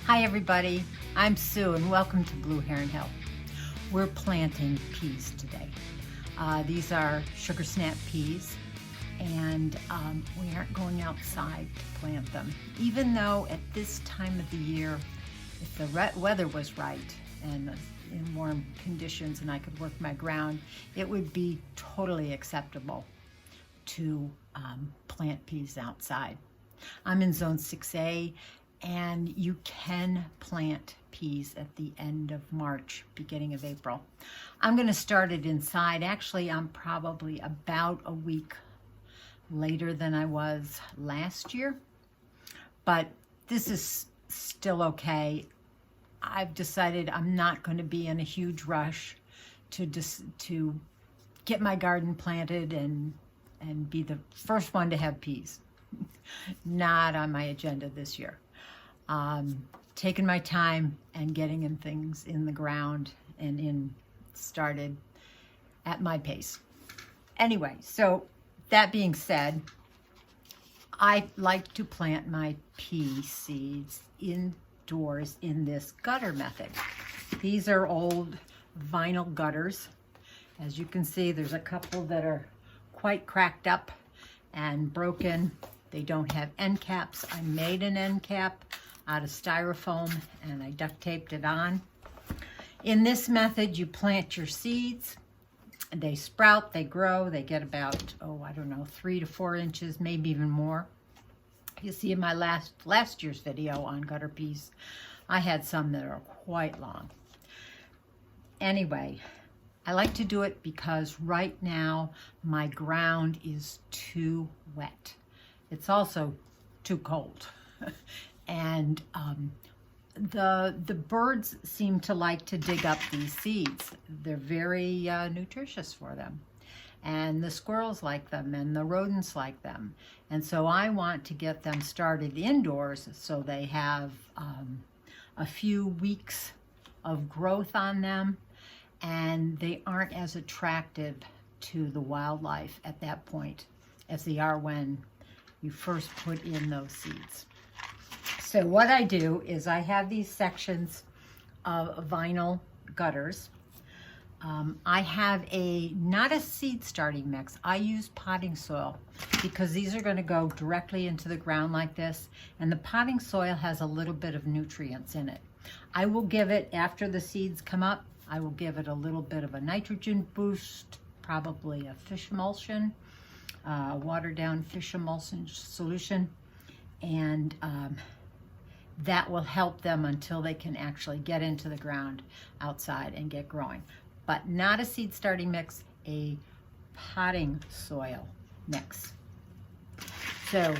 Hi everybody, I'm Sue and welcome to Blue Heron Hill. We're planting peas today. These are sugar snap peas and we aren't going outside to plant them. Even though at this time of the year, if the weather was right and in warm conditions and I could work my ground, it would be totally acceptable to plant peas outside. I'm in zone 6A and you can plant peas at the end of March, beginning of April. I'm going to start it inside. Actually, I'm probably about a week later than I was last year, but this is still okay. I've decided I'm not going to be in a huge rush to get my garden planted and be the first one to have peas. Not on my agenda this year. Taking my time and getting things in the ground and started at my pace. Anyway, so that being said, I like to plant my pea seeds indoors in this gutter method. These are old vinyl gutters. As you can see, there's a couple that are quite cracked up and broken. They don't have end caps. I made an end cap out of styrofoam and I duct taped it on. In this method, you plant your seeds. They sprout, they grow, they get about, 3 to 4 inches, maybe even more. You see in my last year's video on gutter peas, I had some that are quite long. Anyway, I like to do it because right now my ground is too wet. It's also too cold. And the birds seem to like to dig up these seeds. They're very nutritious for them. And the squirrels like them and the rodents like them. And so I want to get them started indoors so they have a few weeks of growth on them and they aren't as attractive to the wildlife at that point as they are when you first put in those seeds. So what I do is I have these sections of vinyl gutters. I have not a seed starting mix. I use potting soil because these are going to go directly into the ground like this, and the potting soil has a little bit of nutrients in it. I will give it, after the seeds come up, I will give it a little bit of a nitrogen boost, probably a fish emulsion, watered down fish emulsion solution, and that will help them until they can actually get into the ground outside and get growing. But not a seed starting mix, a potting soil mix. So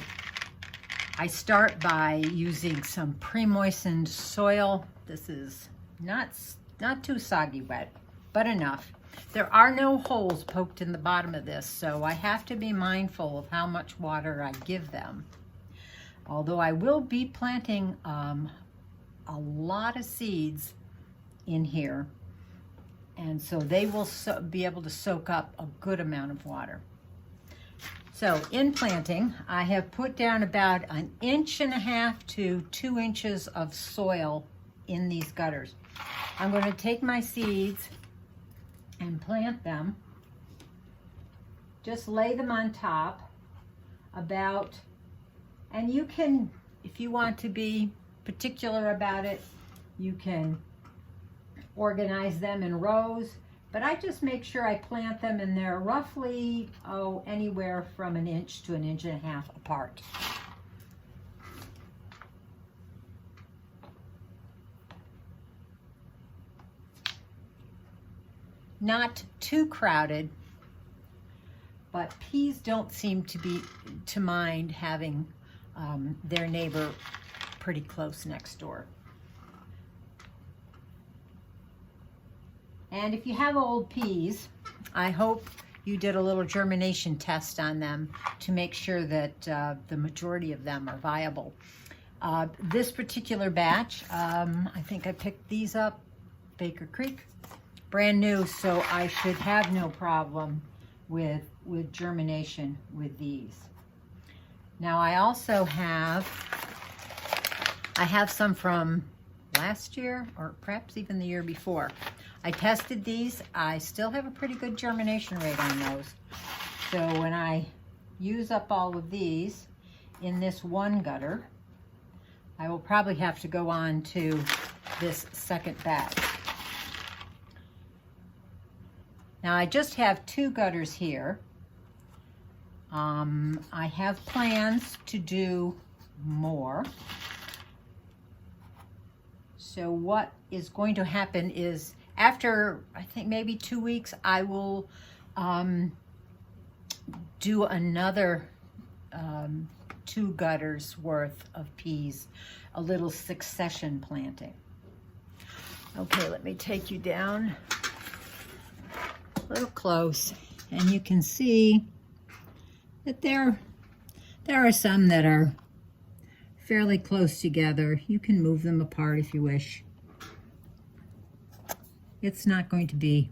I start by using some pre-moistened soil. This is not too soggy wet, but enough. There are no holes poked in the bottom of this, so I have to be mindful of how much water I give them. Although I will be planting a lot of seeds in here, and so they will be able to soak up a good amount of water. So in planting, I have put down about 1.5 inches to 2 inches of soil in these gutters. I'm going to take my seeds and plant them. Just lay them on top and you can, if you want to be particular about it, you can organize them in rows, but I just make sure I plant them and they're roughly, anywhere from 1 inch to 1.5 inches apart. Not too crowded, but peas don't seem to mind having their neighbor pretty close next door. And if you have old peas, I hope you did a little germination test on them to make sure that the majority of them are viable. This particular batch, I think I picked these up, Baker Creek, brand new, so I should have no problem with germination with these. Now I also have some from last year or perhaps even the year before. I tested these. I still have a pretty good germination rate on those. So when I use up all of these in this one gutter, I will probably have to go on to this second batch. Now I just have 2 gutters here. I have plans to do more. So what is going to happen is after, I think maybe 2 weeks, I will do another 2 gutters worth of peas, a little succession planting. Okay, let me take you down a little close, and you can see that there are some that are fairly close together. You can move them apart if you wish. It's not going to be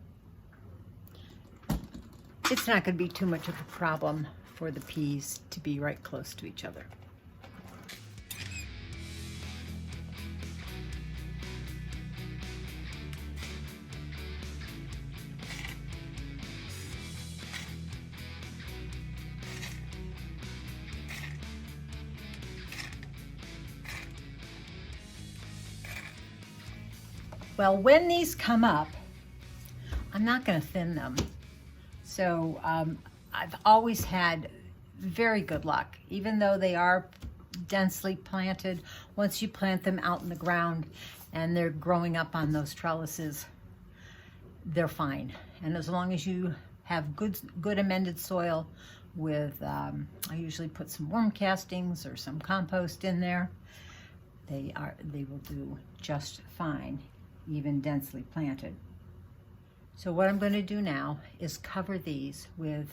too much of a problem for the peas to be right close to each other. Well, when these come up, I'm not going to thin them. So I've always had very good luck, even though they are densely planted. Once you plant them out in the ground and they're growing up on those trellises, they're fine. And as long as you have good amended soil with, I usually put some worm castings or some compost in there, they will do just fine, even densely planted. So what I'm going to do now is cover these with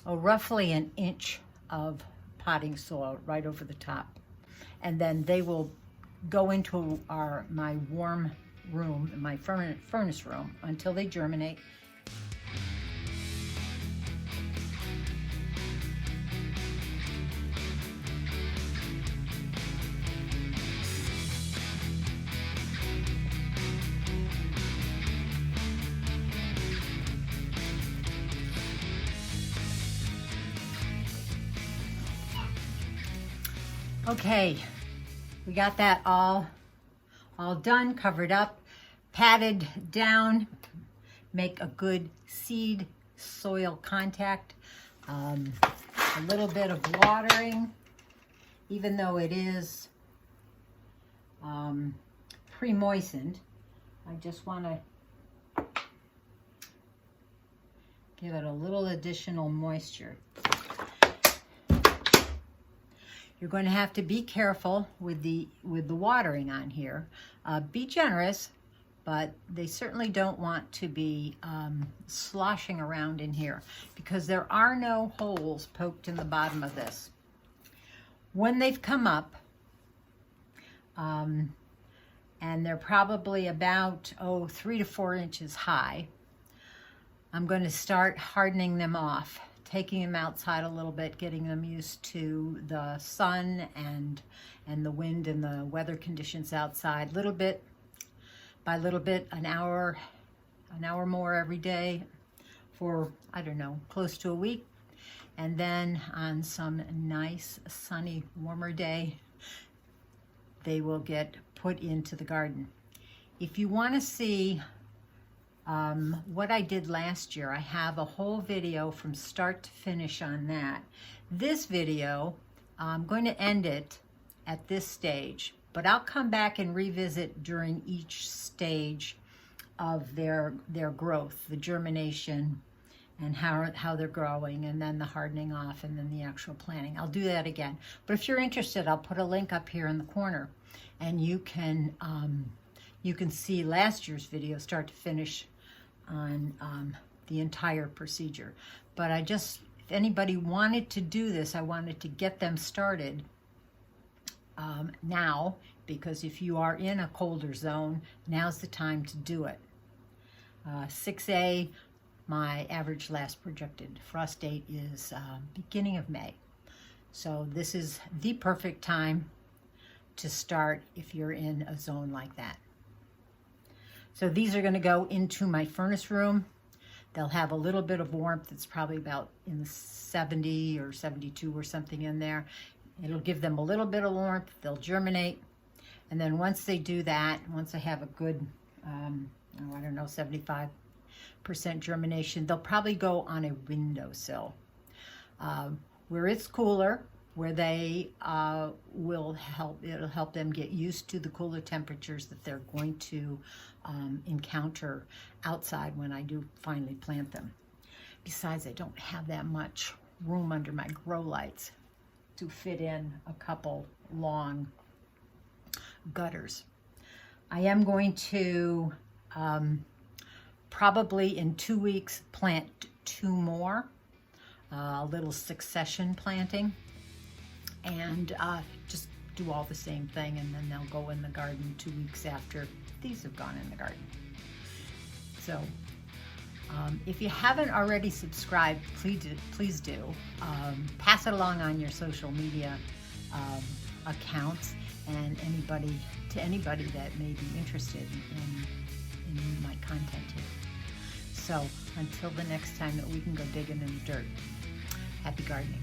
roughly 1 inch of potting soil right over the top. And then they will go into my warm room, my furnace room, until they germinate. Okay, we got that all done, covered up, patted down, make a good seed soil contact, a little bit of watering, even though it is pre-moistened. I just want to give it a little additional moisture. You're going to have to be careful with the watering on here. Be generous, but they certainly don't want to be sloshing around in here because there are no holes poked in the bottom of this. When they've come up, and they're probably about 3 to 4 inches high, I'm going to start hardening them off, taking them outside a little bit, getting them used to the sun and the wind and the weather conditions outside, little bit by little bit, an hour more every day for, I don't know, close to a week. And then on some nice, sunny, warmer day, they will get put into the garden. If you want to see what I did last year, I have a whole video from start to finish on that. This video, I'm going to end it at this stage, but I'll come back and revisit during each stage of their growth, the germination and how they're growing, and then the hardening off, and then the actual planting. I'll do that again. But if you're interested, I'll put a link up here in the corner, and you can see last year's video start to finish on the entire procedure. But if anybody wanted to do this, I wanted to get them started now, because if you are in a colder zone, now's the time to do it. 6A, my average last projected frost date is beginning of May. So this is the perfect time to start if you're in a zone like that. So these are going to go into my furnace room. They'll have a little bit of warmth. It's probably about in the 70 or 72 or something in there. It'll give them a little bit of warmth. They'll germinate. And then once they do that, once I have a good, 75% germination, they'll probably go on a windowsill where it's cooler, where they it'll help them get used to the cooler temperatures that they're going to encounter outside when I do finally plant them. Besides, I don't have that much room under my grow lights to fit in a couple long gutters. I am going to probably in 2 weeks plant 2 more, a little succession planting, and just do all the same thing, and then they'll go in the garden 2 weeks after these have gone in the garden. So if you haven't already subscribed, please do. Pass it along on your social media accounts and anybody that may be interested in my content here. So until the next time that we can go digging in the dirt, happy gardening.